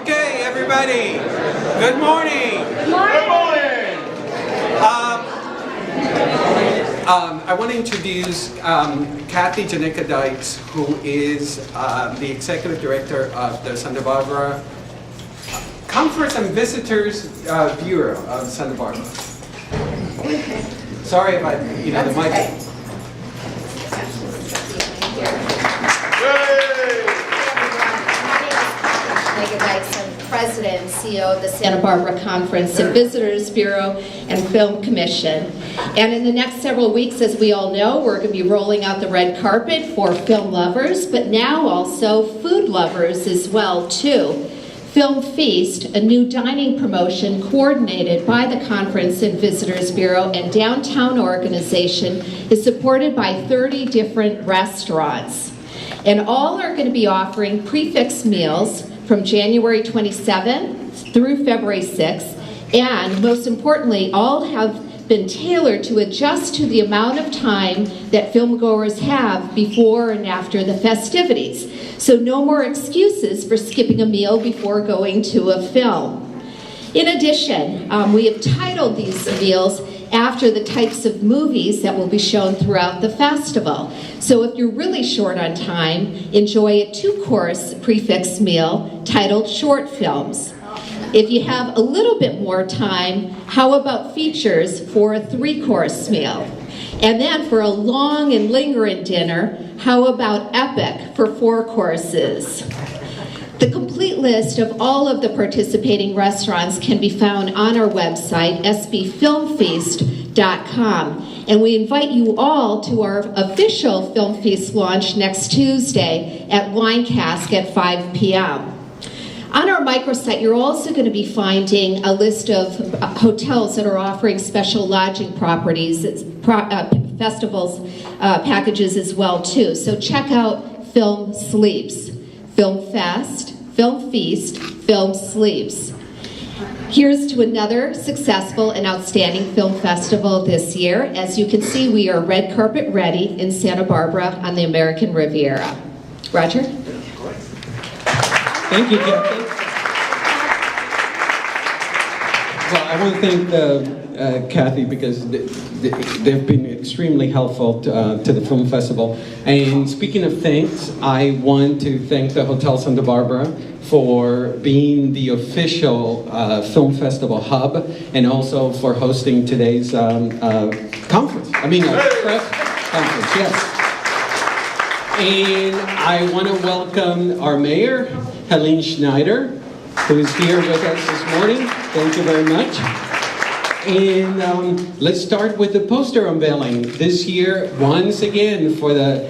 Okay, everybody. Good morning. Good morning. I want to introduce Kathy Janica Dykes, who is the Executive Director of the Santa Barbara Conference and Visitors Bureau of Santa Barbara. Sorry about, the mic. Okay. President and CEO of the Santa Barbara Conference and Visitors Bureau and Film Commission. And in the next several weeks, as we all know, we're going to be rolling out the red carpet for film lovers, but now also food lovers as well, too. Film Feast, a new dining promotion coordinated by the Conference and Visitors Bureau and downtown organization, is supported by 30 different restaurants. And all are going to be offering prefix meals from January 27th through February 6th, and most importantly, all have been tailored to adjust to the amount of time that filmgoers have before and after the festivities. So no more excuses for skipping a meal before going to a film. In addition, we have titled these meals after the types of movies that will be shown throughout the festival. So if you're really short on time, enjoy a 2-course prefix meal titled Short Films. If you have a little bit more time, how about features for a 3-course meal? And then for a long and lingering dinner, how about Epic for 4 courses? The complete list of all of the participating restaurants can be found on our website, sbfilmfeast.com. And we invite you all to our official Film Feast launch next Tuesday at Wine Cask at 5 p.m. On our microsite, you're also going to be finding a list of hotels that are offering special lodging properties, festivals, packages as well, too. So check out Film Sleeps, Film Fest, Film Feast, Film Sleeps. Here's to another successful and outstanding film festival this year. As you can see, we are red carpet ready in Santa Barbara on the American Riviera. Roger? Thank you, Kathy. Well, I want to thank Kathy because they've been extremely helpful to the film festival. And speaking of thanks, I want to thank the Hotel Santa Barbara for being the official film festival hub and also for hosting today's conference. Press conference, yes. And I want to welcome our mayor, Helene Schneider, who is here with us this morning. Thank you very much. And let's start with the poster unveiling. This year, once again, for the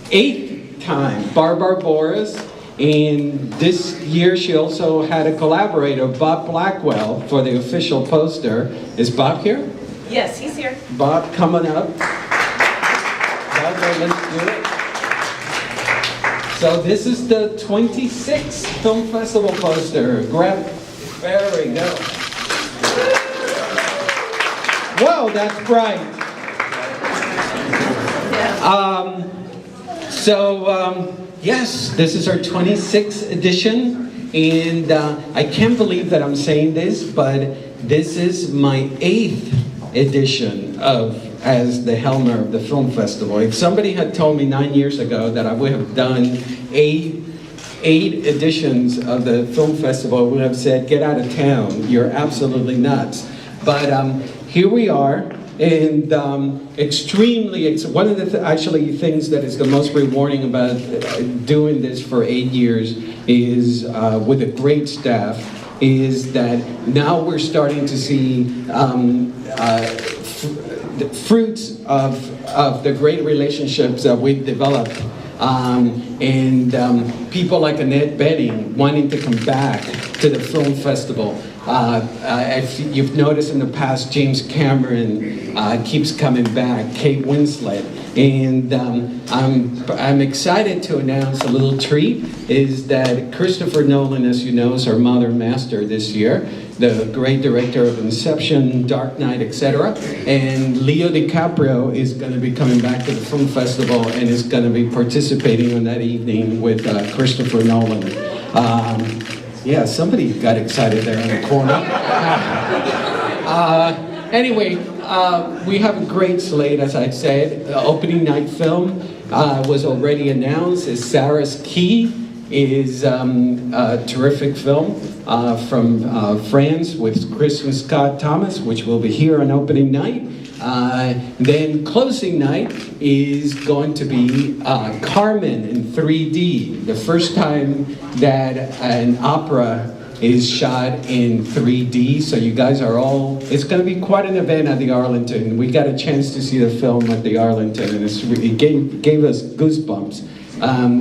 8th time, Barbara Boris. And this year, she also had a collaborator, Bob Blackwell, for the official poster. Is Bob here? Yes, he's here. Bob, coming up. Bob, let's do it. So this is the 26th Film Festival poster. There we go. Whoa, that's bright. Yes, this is our 26th edition, and I can't believe that I'm saying this, but this is my 8th edition as the helmer of the film festival. If somebody had told me 9 years ago that I would have done eight editions of the film festival, I would have said, get out of town, you're absolutely nuts. But here we are, and one of the things that is the most rewarding about doing this for 8 years is, with a great staff, is that now we're starting to see the fruits of the great relationships that we've developed, and people like Annette Bening wanting to come back to the film festival. If you've noticed in the past, James Cameron keeps coming back, Kate Winslet, and I'm excited to announce a little treat is that Christopher Nolan, as you know, is our modern master this year, the great director of Inception, Dark Knight, etc. And Leo DiCaprio is going to be coming back to the film festival and is going to be participating on that evening with Christopher Nolan. Yeah, somebody got excited there in the corner. Anyway, we have a great slate, as I said. The opening night film was already announced. It's Sarah's Key. Is a terrific film from France with Chris and Scott Thomas, which will be here on opening night. Then closing night is going to be Carmen in 3D, the first time that an opera is shot in 3D. So you guys are all, it's going to be quite an event at the Arlington. We got a chance to see the film at the Arlington, and it gave us goosebumps.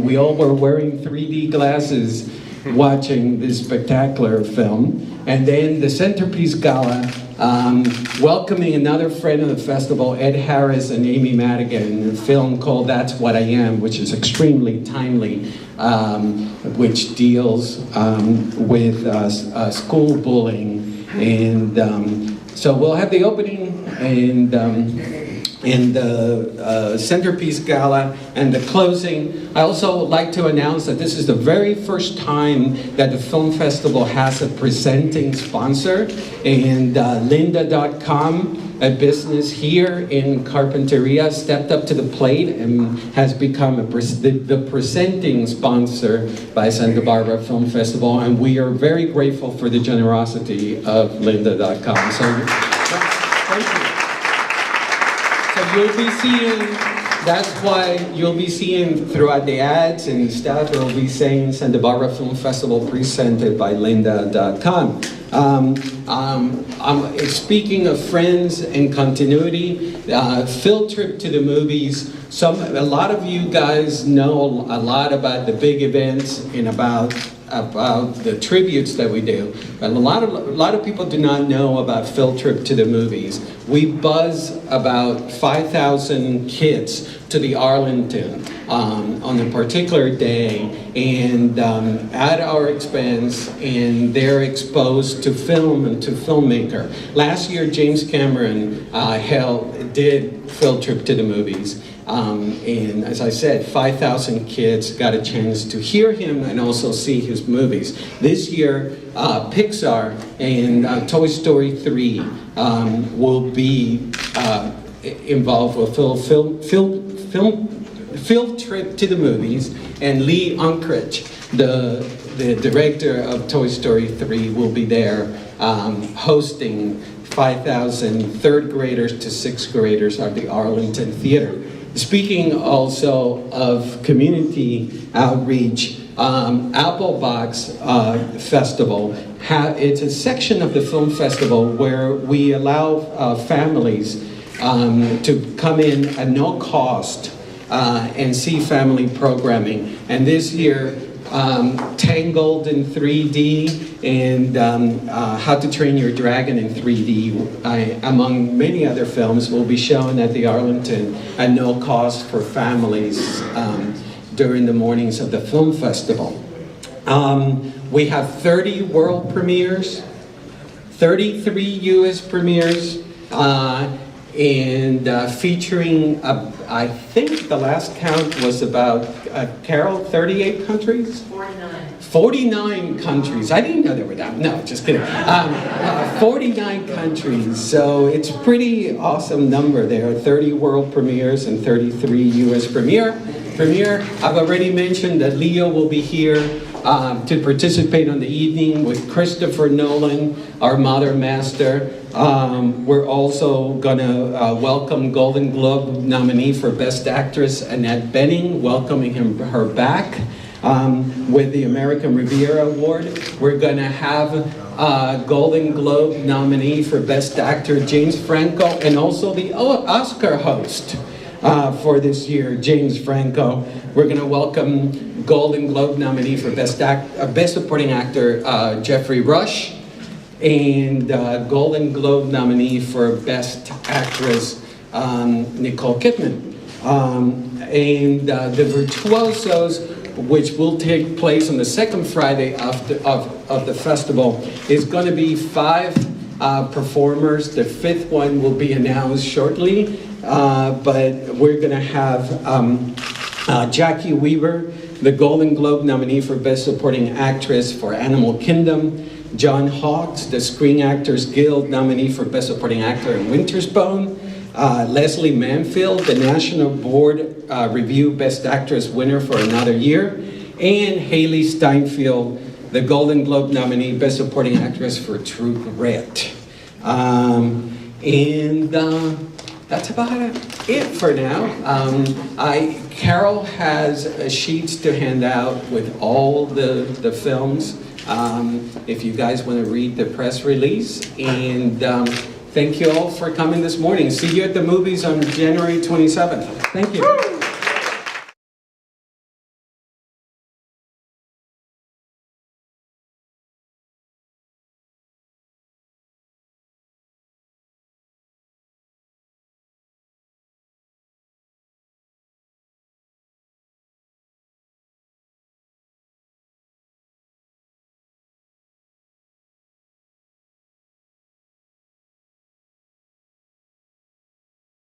We all were wearing 3D glasses watching this spectacular film. And then the Centerpiece Gala, welcoming another friend of the festival, Ed Harris and Amy Madigan, a film called That's What I Am, which is extremely timely, which deals with school bullying. And so we'll have the opening and the Centerpiece Gala and the closing. I also would like to announce that this is the very first time that the film festival has a presenting sponsor, and lynda.com, a business here in Carpinteria, stepped up to the plate and has become the presenting sponsor by Santa Barbara Film Festival, and we are very grateful for the generosity of lynda.com. So thank you. So you'll be seeing, that's why you'll be seeing throughout the ads and stuff, it'll be saying Santa Barbara Film Festival presented by lynda.com. Speaking of friends and continuity, field trip to the movies. A lot of you guys know a lot about the big events and about the tributes that we do. But a lot of people do not know about Field Trip to the Movies. We buzz about 5,000 kids to the Arlington on a particular day, and at our expense, and they're exposed to film and to filmmaker. Last year, James Cameron did Field Trip to the Movies. And as I said, 5,000 kids got a chance to hear him and also see his movies. This year, Pixar and Toy Story 3 will be involved with Field Trip to the Movies, and Lee Unkrich, the director of Toy Story 3, will be there hosting 5,000 third graders to sixth graders at the Arlington Theater. Speaking also of community outreach, Applebox Festival, it's a section of the film festival where we allow families to come in at no cost and see family programming. And this year, Tangled in 3D and How to Train Your Dragon in 3D, among many other films, will be shown at the Arlington at no cost for families during the mornings of the film festival. We have 30 world premieres, 33 US premieres, and featuring, I think the last count was about, Carol, 38 countries? 49 countries. I didn't know there were that. No, just kidding. 49 countries. So it's a pretty awesome number there. 30 world premieres and 33 US premiere. I've already mentioned that Leo will be here to participate on the evening with Christopher Nolan, our Mother Master. We're also gonna welcome Golden Globe nominee for Best Actress Annette Bening, welcoming her back with the American Riviera Award. We're gonna have Golden Globe nominee for Best Actor James Franco, and also the Oscar host for this year, James Franco. We're gonna welcome Golden Globe nominee for Best Supporting Actor Jeffrey Rush, and Golden Globe nominee for Best Actress Nicole Kidman. And the Virtuosos, which will take place on the second Friday of the festival, is going to be 5 performers. The 5th one will be announced shortly, but we're going to have Jackie Weaver, the Golden Globe nominee for Best Supporting Actress for Animal Kingdom, John Hawkes, the Screen Actors Guild nominee for Best Supporting Actor in Winter's Bone, Leslie Manfield, the National Board Review Best Actress winner for another year, and Haley Steinfeld, the Golden Globe nominee Best Supporting Actress for True Grit. That's about it for now. Carol has sheets to hand out with all the films. If you guys want to read the press release. And thank you all for coming this morning. See you at the movies on January 27th. Thank you.